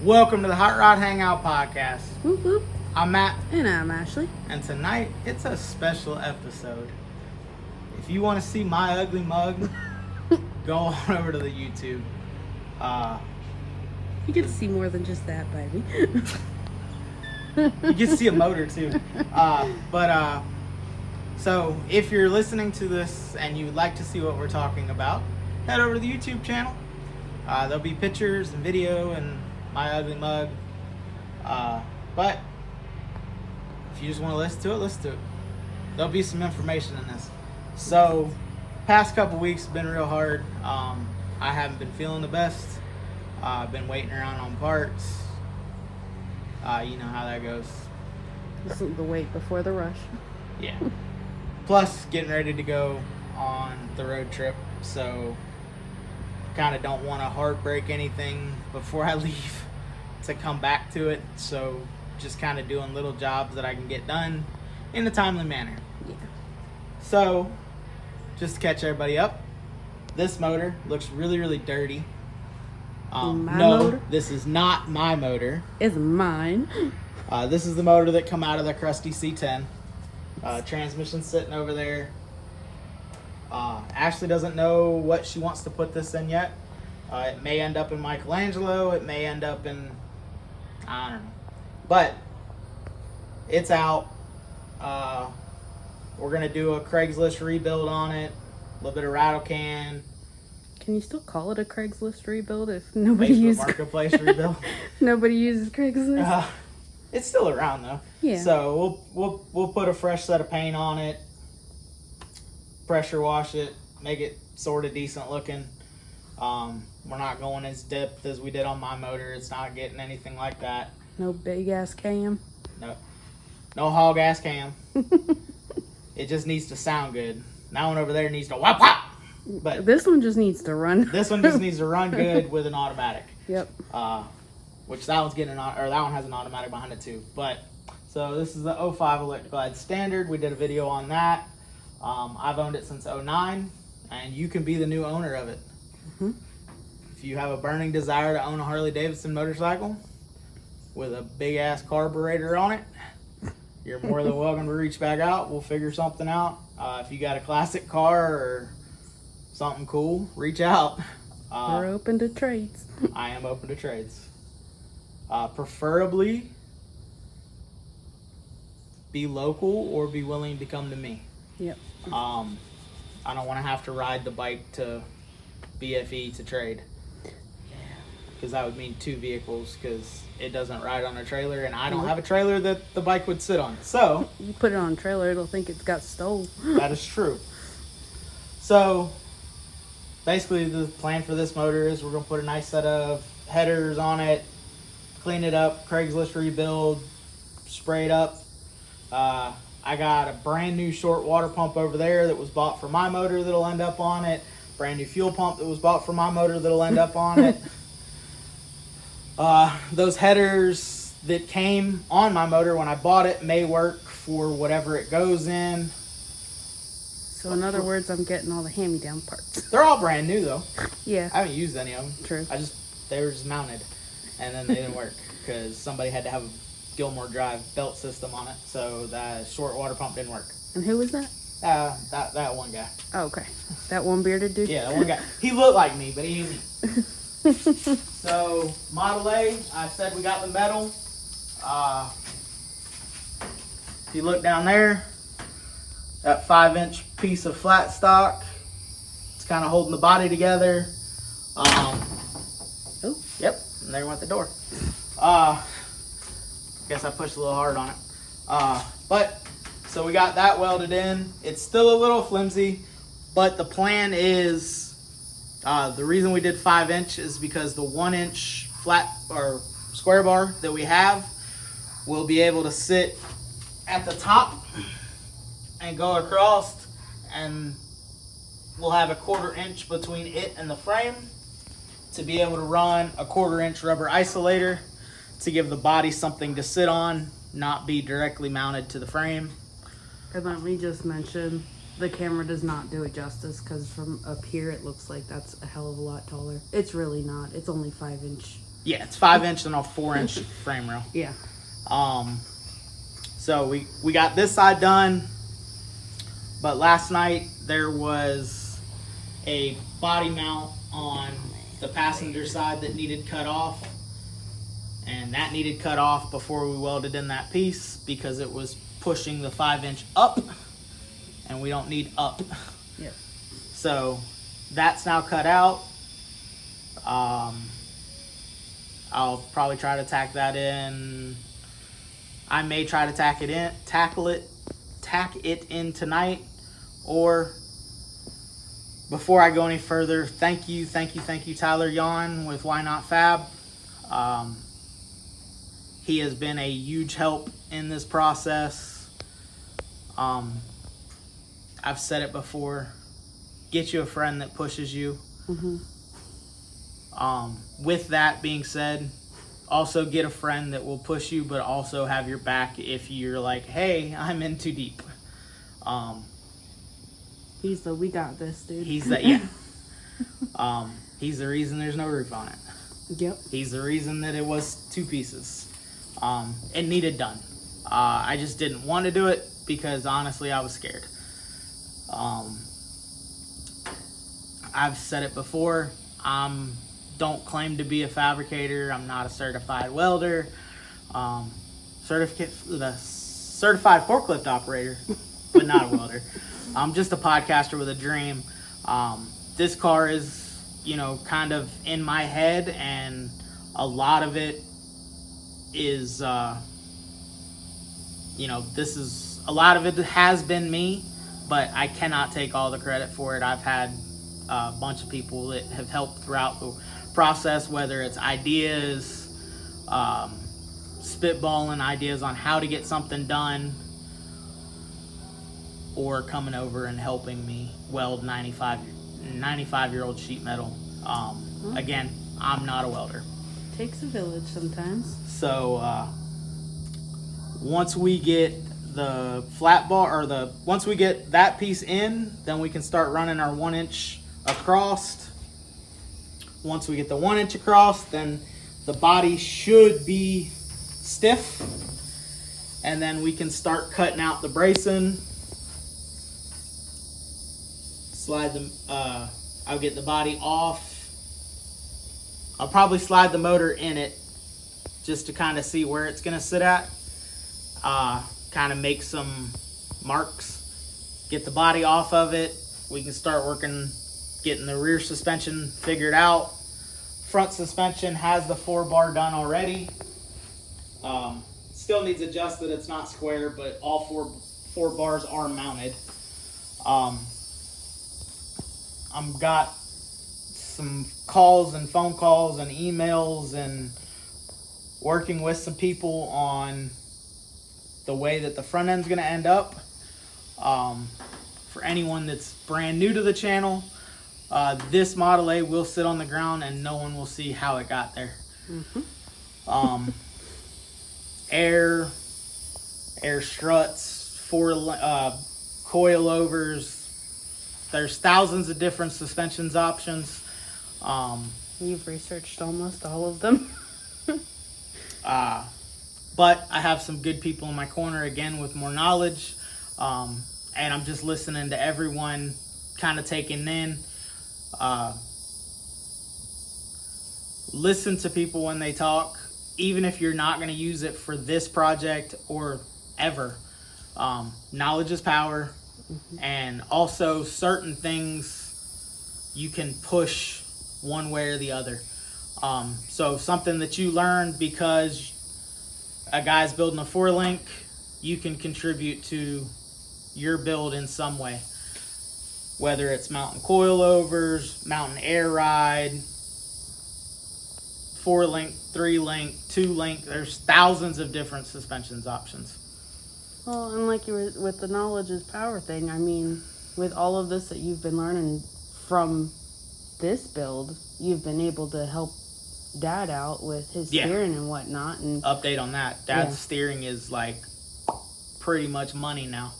Welcome to the Hot Rod Hangout Podcast. Whoop, whoop. I'm Matt, And I'm Ashley. and tonight it's a special episode. If you want to see my ugly mug, go on over to the YouTube. You get to see more than just that, baby. You can see a motor too. So if you're listening to this and you'd like to see what we're talking about, head over to the YouTube channel. There'll be pictures and video and my ugly mug. But if you just want to listen to it. There'll be some information in this. So, past couple weeks have been real hard. I haven't been feeling the best. I've been waiting around on parts. You know how that goes. This is the wait before the rush. Yeah. Plus, getting ready to go on the road trip. So, kind of don't want to heartbreak anything before I leave to come back to it. So, just kind of doing little jobs that I can get done in a timely manner. Yeah. So, just to catch everybody up, this motor looks really, really dirty. Motor? This is not my motor. It's mine. This is the motor that come out of the crusty C10. Transmission sitting over there. Ashley doesn't know what she wants to put this in yet. It may end up in Michelangelo. It may end up in, I don't know. But it's out. We're going to do a Craigslist rebuild on it. A little bit of rattle can. Can you still call it a Craigslist rebuild if nobody Facebook uses Marketplace rebuild. Nobody uses Craigslist? It's still around though. Yeah. So we'll put a fresh set of paint on it. Pressure wash it. Make it sort of decent looking. We're not going as depth as we did on my motor. It's not getting anything like that. No big ass cam. No hog ass cam. It just needs to sound good. That one over there needs to whop whop. But this one just needs to run. this one just needs to run good with an automatic. Yep. Which that one's getting that one has an automatic behind it too. But so this is the 05 Electric Glide Standard. We did a video on that. I've owned it since 09, and you can be the new owner of it. Mm-hmm. If you have a burning desire to own a Harley Davidson motorcycle with a big ass carburetor on it, you're more than welcome to reach back out. We'll figure something out. If you got a classic car or something cool, reach out. We're open to trades. I am open to trades. Preferably be local or be willing to come to me. Yep. I don't want to have to ride the bike to BFE to trade. Because that would mean two vehicles, because it doesn't ride on a trailer, and I don't have a trailer that the bike would sit on. So You put it on a trailer, it'll think it's got stole. that is true. So basically the plan for this motor is we're going to put a nice set of headers on it, clean it up, Craigslist rebuild, spray it up. I got a brand new short water pump over there that was bought for my motor that'll end up on it. Brand new fuel pump that was bought for my motor that'll end up on it. Those headers that came on my motor when I bought it may work for whatever it goes in. So in other words, I'm getting all the hand-me-down parts. They're all brand new though. Yeah. I haven't used any of them. True. They were just mounted, and then they didn't work because somebody had to have a Gilmore Drive belt system on it, so that short water pump didn't work. And who was that? That one guy. Oh, okay. That one bearded dude? Yeah, that one guy. He looked like me, but he ain't me. So, Model A, I said we got the metal. If you look down there, that 5-inch piece of flat stock, it's kind of holding the body together. Oh. Yep, and there went the door. Guess I pushed a little hard on it. But, so we got that welded in. It's still a little flimsy, but the plan is, the reason we did 5-inch is because the 1-inch flat or square bar that we have will be able to sit at the top and go across, and we'll have a 1/4 inch between it and the frame to be able to run a 1/4 inch rubber isolator to give the body something to sit on, not be directly mounted to the frame. And let me just mention, the camera does not do it justice, because from up here it looks like that's a hell of a lot taller. It's really not. It's only 5 inch Yeah, it's 5-inch and a 4-inch frame rail. Yeah. So we got this side done, but last night there was a body mount on the passenger side that needed cut off, and that needed cut off before we welded in that piece because it was pushing the 5-inch up, and we don't need up. Yep. So that's now cut out. I'll probably try to tack that in. I may try to tack it in tonight, or before I go any further, thank you, Tyler Yon with Why Not Fab. He has been a huge help in this process. I've said it before, get you a friend that pushes you. Mm-hmm. With that being said, also get a friend that will push you, but also have your back if you're like, hey, I'm in too deep. He's the we got this, dude. He's that, yeah. He's the reason there's no roof on it. Yep. He's the reason that it was 2 pieces. It needed done. I just didn't want to do it because honestly I was scared. I've said it before. Don't claim to be a fabricator. I'm not a certified welder. Certified forklift operator, but not a welder. I'm just a podcaster with a dream. This car is, kind of in my head, and a lot of it is, a lot of it has been me, but I cannot take all the credit for it. I've had a bunch of people that have helped throughout the process, whether it's ideas, spitballing ideas on how to get something done, or coming over and helping me weld 95-year-old sheet metal. Again, I'm not a welder. Takes a village sometimes. So once we get the flat bar, once we get that piece in, then we can start running our 1-inch across. Once we get the 1-inch across, then the body should be stiff, and then we can start cutting out the bracing. I'll get the body off. I'll probably slide the motor in it just to kind of see where it's gonna sit at. Kind of make some marks. Get the body off of it. We can start getting the rear suspension figured out. Front suspension has the 4-bar done already. Still needs adjusted. It's not square, but all four bars are mounted. I've got some calls and phone calls and emails and working with some people on the way that the front end's going to end up. For anyone that's brand new to the channel, this Model A will sit on the ground and no one will see how it got there. Mm-hmm. Air struts, coilovers. There's thousands of different suspensions options. You've researched almost all of them. But I have some good people in my corner, again, with more knowledge. And I'm just listening to everyone, kind of taking in. Listen to people when they talk, even if you're not going to use it for this project or ever. Knowledge is power. Mm-hmm. And also certain things you can push one way or the other. So something that you learned because a guy's building a 4-link, you can contribute to your build in some way. Whether it's mounting coilovers, mounting air ride, 4-link, 3-link, 2-link. There's thousands of different suspensions options. Well, and like you were with the knowledge is power thing, I mean, with all of this that you've been learning from this build, you've been able to help Dad out with his steering and whatnot. And update on that. Dad's steering is like pretty much money now.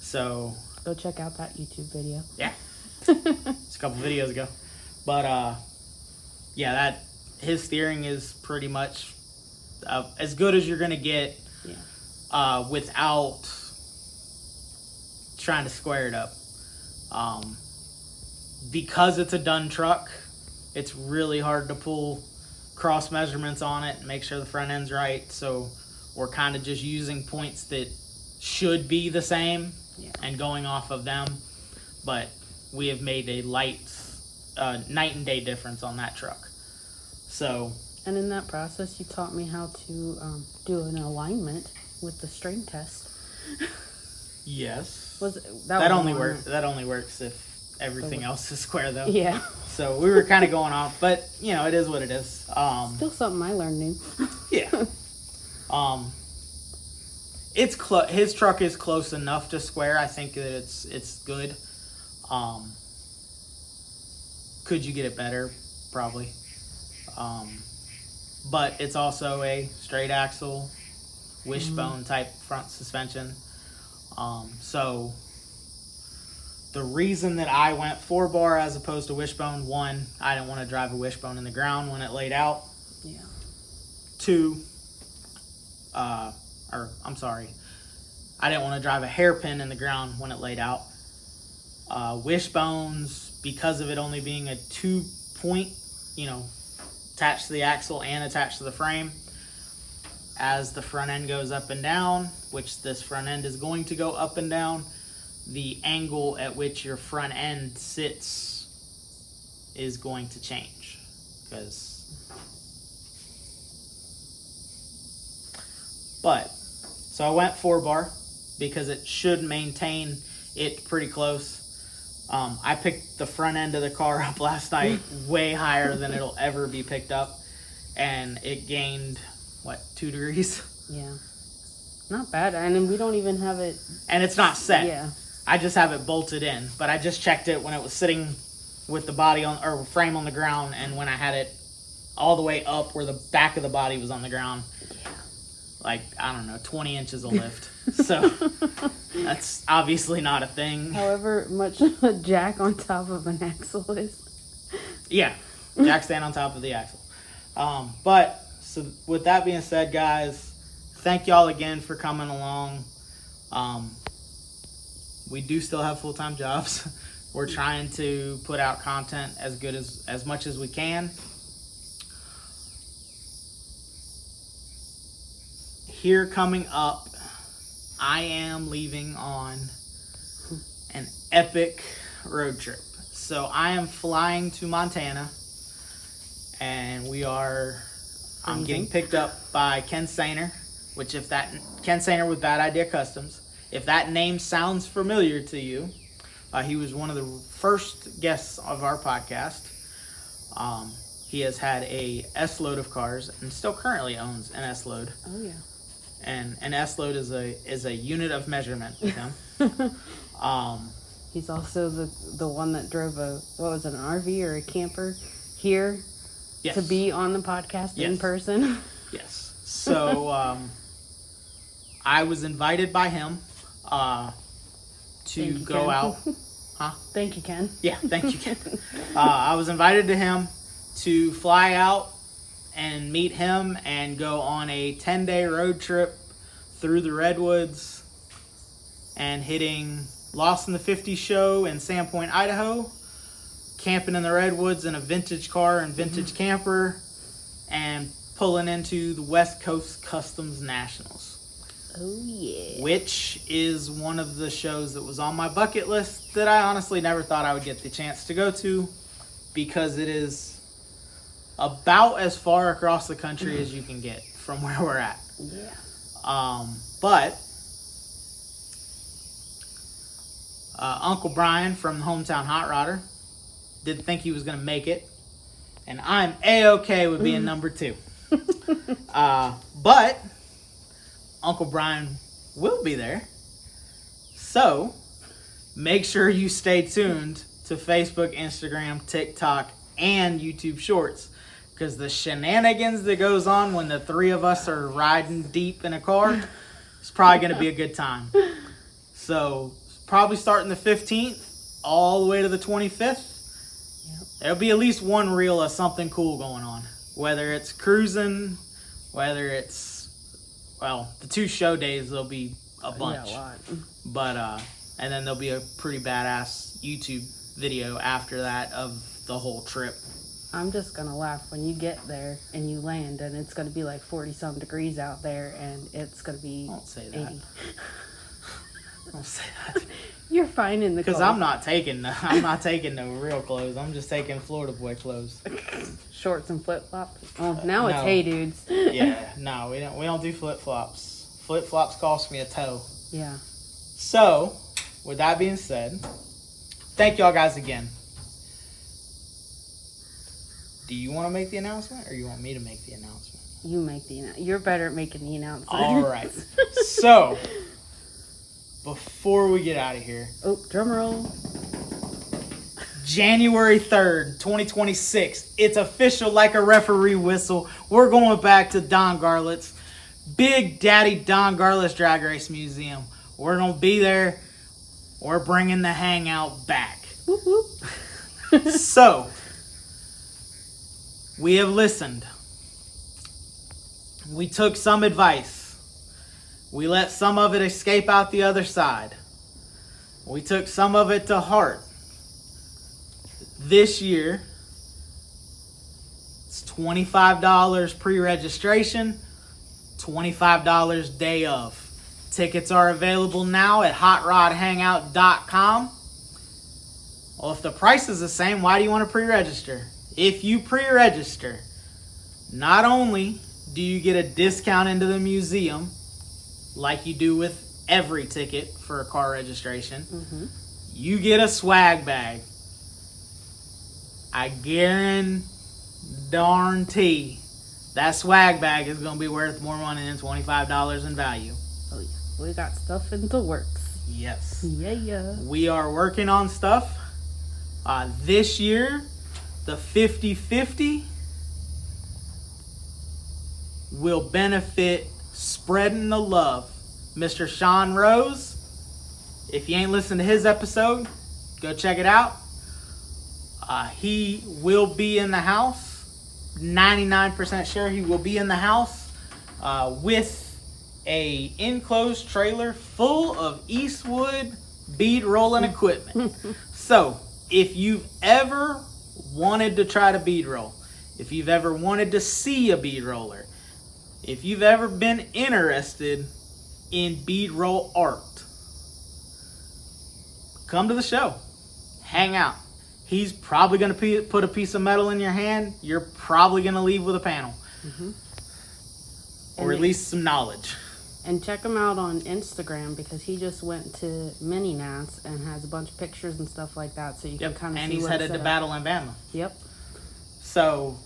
So go check out that YouTube video. Yeah. It's a couple videos ago. But his steering is pretty much as good as you're going to get without trying to square it up. Because it's a done truck, it's really hard to pull cross measurements on it and make sure the front end's right. So we're kind of just using points that should be the same and going off of them. But we have made a night and day difference on that truck. So. And in that process, you taught me how to do an alignment with the string test. Yes. That only works if everything else is square, though. Yeah. So we were kind of going off, but it is what it is. Still something I learned new. Yeah. His truck is close enough to square. I think that it's good. Could you get it better? Probably. But it's also a straight axle, wishbone type front suspension. So the reason that I went 4-bar as opposed to wishbone, 1, I didn't want to drive a wishbone in the ground when it laid out. Yeah. 2, I didn't want to drive a hairpin in the ground when it laid out. Wishbones, because of it only being a 2-point, attached to the axle and attached to the frame, as the front end goes up and down, which this front end is going to go up and down, the angle at which your front end sits is going to change. So I went 4-bar because it should maintain it pretty close. I picked the front end of the car up last night way higher than it'll ever be picked up, and it gained 2 degrees. Yeah, not bad. I mean, we don't even have it, and it's not set. Yeah, I just have it bolted in, but I just checked it when it was sitting with the body frame on the ground, and when I had it all the way up where the back of the body was on the ground. Like, I don't know, 20 inches of lift. So that's obviously not a thing. However much a jack on top of an axle is. Yeah, jack stand on top of the axle. But so with that being said, guys, thank y'all again for coming along. We do still have full-time jobs. We're trying to put out content as much as we can. Here coming up, I am leaving on an epic road trip. So I am flying to Montana, and I'm getting picked up by Ken Sainer, Ken Sainer with Bad Idea Customs. If that name sounds familiar to you, he was one of the first guests of our podcast. He has had a S-load of cars and still currently owns an S-load. Oh yeah. And an S-load is a unit of measurement with him. He's also the one that drove an RV or a camper here to be on the podcast in person. Yes. So I was invited by him to go Ken. out. Huh? Thank you, Ken. Yeah, thank you, Ken. I was invited to him to fly out and meet him and go on a 10-day road trip through the Redwoods and hitting Lost in the 50s show in Sandpoint, Idaho, camping in the Redwoods in a vintage car and vintage camper, and pulling into the West Coast Customs Nationals. Oh, yeah. Which is one of the shows that was on my bucket list that I honestly never thought I would get the chance to go to, because it is about as far across the country as you can get from where we're at. Yeah. But Uncle Brian from the Hometown Hot Rodder didn't think he was going to make it, and I'm A-okay with being number 2. But Uncle Brian will be there, so make sure you stay tuned to Facebook, Instagram, TikTok, and YouTube Shorts, because the shenanigans that goes on when the 3 of us are riding deep in a car is probably going to be a good time. So probably starting the 15th all the way to the 25th. Yep. There'll be at least one reel of something cool going on. whether it's cruising, whether it's, well, the 2 show days, there'll be a bunch. Yeah, a lot. But, and then there'll be a pretty badass YouTube video after that of the whole trip. I'm just going to laugh when you get there and you land and it's going to be like 40-some degrees out there and it's going to be Don't say that. 80. Don't say that. You're fine in the Because cold. I'm not taking no real clothes. I'm just taking Florida boy clothes. Shorts and flip-flops. Oh, now it's No. hey dudes. Yeah, no, we don't do flip-flops. Flip-flops cost me a toe. Yeah. So, with that being said, thank y'all guys again. Do you want to make the announcement, or you want me to make the announcement? You make the You're better at making the announcement. All right. So, before we get out of here, Oh, drum roll. January 3rd, 2026. It's official like a referee whistle. We're going back to Don Garlett's Big Daddy Don Garlett's Drag Race Museum. We're going to be there. We're bringing the hangout back. Whoop, whoop. So, we have listened. We took some advice. We let some of it escape out the other side. We took some of it to heart. This year, it's $25 pre-registration, $25 day of. Tickets are available now at hotrodhangout.com. Well, if the price is the same, why do you want to pre-register? If you pre-register, not only do you get a discount into the museum, like you do with every ticket for a car registration, you get a swag bag. I guarantee that swag bag is going to be worth more money than $25 in value. Oh, yeah. We got stuff in the works. Yes. Yeah. We are working on stuff. This year, the 50-50 will benefit Spreading the Love. Mr. Sean Rose, if you ain't listened to his episode, go check it out. He will be in the house. 99% sure he will be in the house with a enclosed trailer full of Eastwood bead rolling equipment. So, if you've ever wanted to try to bead roll, if you've ever wanted to see a bead roller, if you've ever been interested in bead roll art, come to the show. Hang out. He's probably going to put a piece of metal in your hand. You're probably going to leave with a panel. Or at least some knowledge. And check him out on Instagram because he just went to Mini Nats and has a bunch of pictures and stuff like that, so you can kind of see. And he's headed to Battle in Bama. Yep. So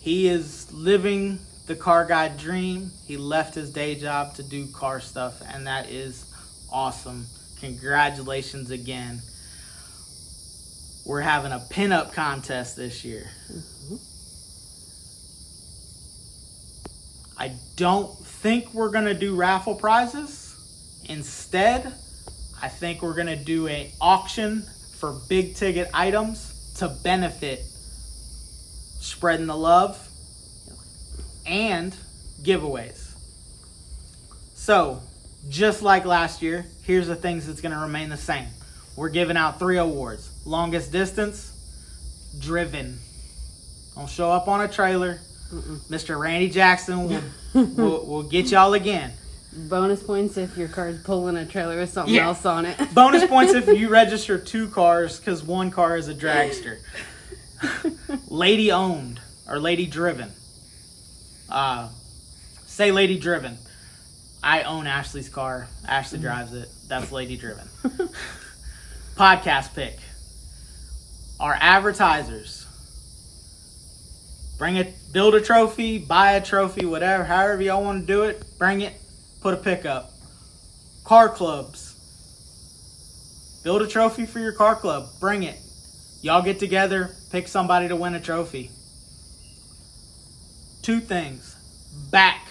he is living the car guy dream. He left his day job to do car stuff, and that is awesome. Congratulations again. We're having a pinup contest this year. I don't think we're going to do raffle prizes. Instead, I think we're going to do an auction for big ticket items to benefit Spreading the Love and giveaways. So, just like last year, here's the things that's going to remain the same. We're giving out 3 awards. Longest distance, driven. Don't show up on a trailer. Mr. Randy Jackson will get y'all again. Bonus points if your car's pulling a trailer with something else on it. Bonus points if you register 2 cars because 1 car is a dragster. Lady owned or lady driven. Say lady driven. I own Ashley's car. Ashley drives it. That's lady driven. Podcast pick. Our advertisers. Bring it, build a trophy, buy a trophy, whatever, however y'all want to do it, bring it, put a pick up. Car clubs. Build a trophy for your car club, bring it. Y'all get together, pick somebody to win a trophy. 2 things. Back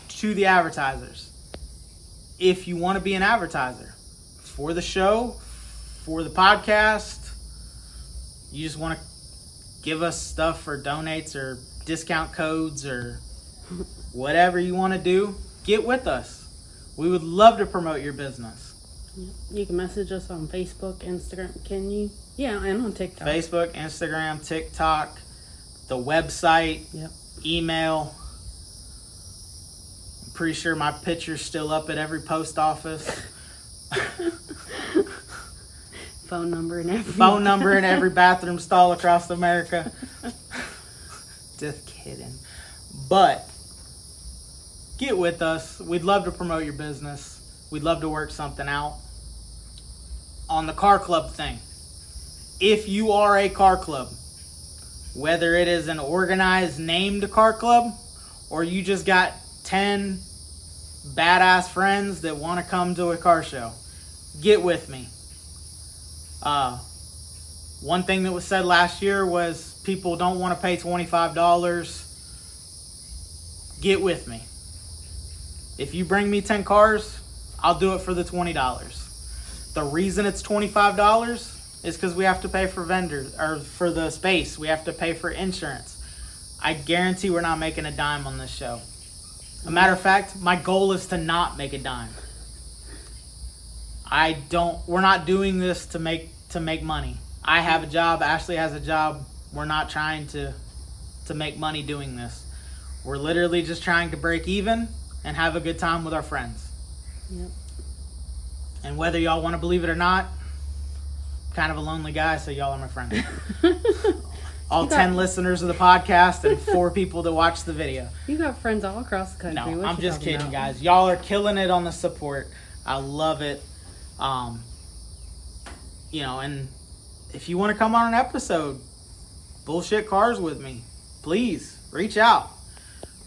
to the advertisers. If you want to be an advertiser for the show, for the podcast, you just want to give us stuff or donates or discount codes or whatever you want to do, get with us. We would love to promote your business. You can message us on Facebook, Instagram. Can you? Yeah, and on TikTok. Facebook, Instagram, TikTok, the website, Yep. email. I'm pretty sure my picture's still up at every post office. Phone number and everything. Phone number in every bathroom stall across America. Just kidding. But get with us. We'd love to promote your business. We'd love to work something out. On the car club thing, if you are a car club, whether it is an organized named car club or you just got 10 badass friends that want to come to a car show, get with me. One thing that was said last year was people don't want to pay $25. Get with me. If you bring me 10 cars, I'll do it for the $20. The reason it's $25 is because we have to pay for vendors, or for the space. We have to pay for insurance. I guarantee we're not making a dime on this show. A matter of fact, my goal is to not make a dime. We're not doing this to make money. I have a job, Ashley has a job. We're not trying to make money doing this. We're literally just trying to break even and have a good time with our friends. Yep. And whether y'all want to believe it or not, I'm kind of a lonely guy, so y'all are my friends. All 10 listeners of the podcast and 4 people that watch the video. You got friends all across the country. No, What I'm you just talking kidding, about? guys. Y'all are killing it on the support. I love it. And if you want to come on an episode, bullshit cars with me, please reach out.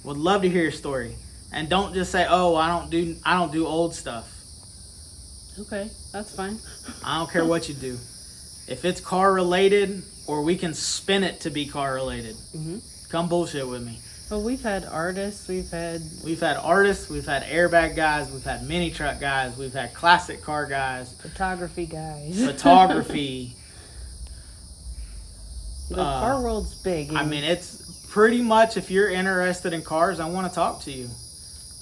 Would love to hear your story. And don't just say, "Oh, I don't do old stuff." Okay, that's fine. I don't care what you do. If it's car related or we can spin it to be car related, come bullshit with me. Well, we've had artists, we've had artists, we've had airbag guys, we've had mini truck guys, we've had classic car guys, photography guys. photography. The car world's big. I mean, it's pretty much, if you're interested in cars, I want to talk to you.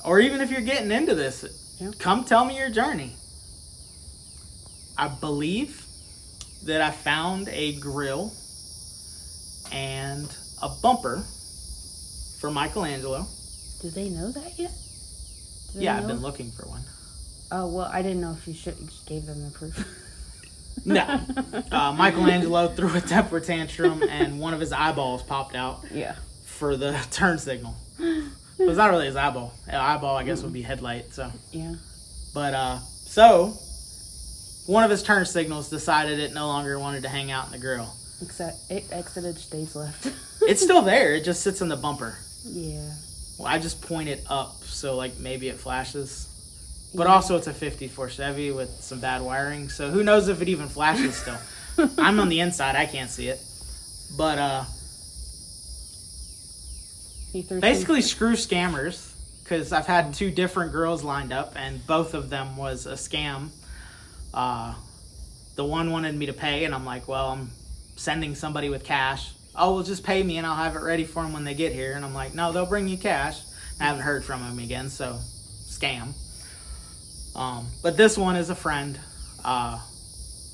Or even if you're getting into this, come tell me your journey. I believe that I found a grill and a bumper for Michelangelo. Do they know that yet? Yeah, I've been looking for one. Oh, well, I didn't know if you gave them the proof. No. Michelangelo threw a temper tantrum and one of his eyeballs popped out. Yeah. For the turn signal. It was not really his eyeball. Eyeball, I guess, would be headlight. So. Yeah. But, so, one of his turn signals decided it no longer wanted to hang out in the grill. Except it exited stage left. It's still there. It just sits in the bumper. Yeah. Well, I just point it up, so, like, maybe it flashes. But also, it's a 54 Chevy with some bad wiring, so who knows if it even flashes still. I'm on the inside. I can't see it. But, basically, screw scammers, because I've had 2 different girls lined up, and both of them was a scam. The one wanted me to pay, and I'm like, well, I'm sending somebody with cash. Oh, well, just pay me, and I'll have it ready for them when they get here. And I'm like, no, they'll bring you cash. I haven't heard from him again, so scam. But this one is a friend.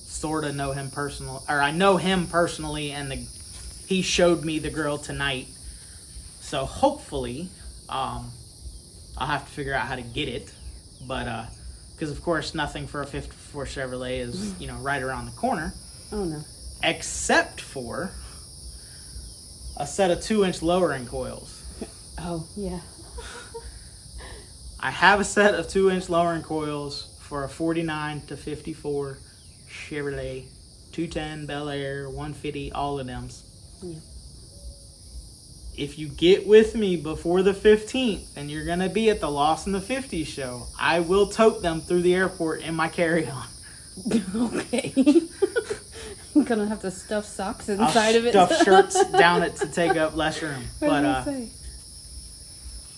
Sort of know him personally, or I know him personally, and he showed me the girl tonight. So hopefully, I'll have to figure out how to get it. But, because of course nothing for a 54 Chevrolet is, right around the corner. Oh, no. Except for a set of 2-inch lowering coils. Oh, yeah. I have a set of 2-inch lowering coils for a 49 to 54 Chevrolet, 210, Bel Air, 150, all of them. Yeah. If you get with me before the 15th and you're going to be at the Lost in the 50s show, I will tote them through the airport in my carry-on. Okay. I'm going to have to stuff socks inside of it. I'll stuff shirts down it to take up less room. But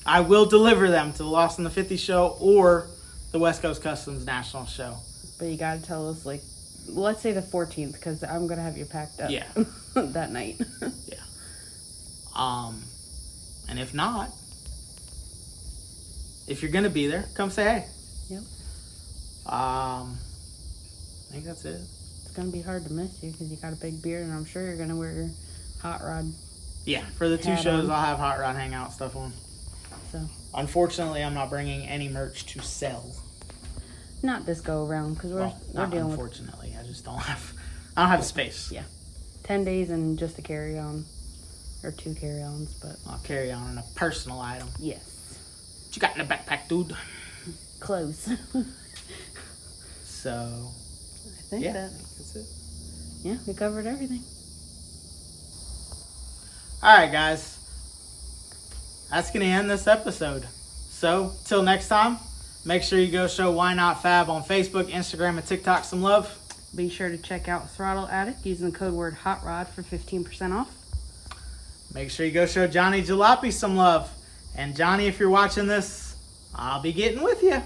I will deliver them to the Lost in the 50s show or the West Coast Customs National show. But you got to tell us, let's say the 14th, because I'm going to have you packed up Yeah. that night. Yeah. And if not, if you're gonna be there, come say hey. Yep. I think that's it. It's gonna be hard to miss you because you got a big beard, and I'm sure you're gonna wear your hot rod. Yeah, for the 2 Hat shows, on. I'll have Hot Rod Hangout stuff on. So Unfortunately, I'm not bringing any merch to sell. not this go around because we're Not dealing with unfortunately. I just don't have space. Yeah. 10 days and just a carry on, or 2 carry ons, but I'll carry on a personal item. yes, What you got in the backpack, dude? close. So I think yeah, that that's it. yeah, we covered everything. All right, guys. That's gonna end this episode. So till next time, make sure you go show Why Not Fab on Facebook, Instagram, and TikTok some love. Be sure to check out Throttle Addict using the code word HOTROD for 15% off. Make sure you go show Johnny Jalopy some love. And Johnny, if you're watching this, I'll be getting with you.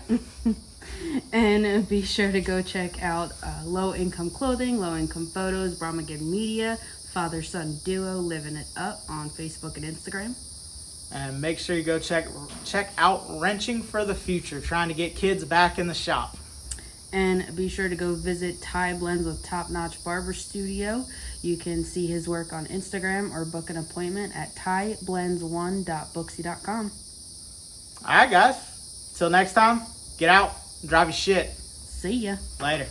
And be sure to go check out Low Income Clothing, Low Income Photos, Brahmagan Media, Father-Son Duo, Living It Up on Facebook and Instagram. And make sure you go check out Wrenching for the Future, trying to get kids back in the shop. And be sure to go visit Ty Blends with Top Notch Barber Studio. You can see his work on Instagram or book an appointment at tyblends1.booksy.com. All right, guys. Till next time, get out and drive your shit. See ya. Later.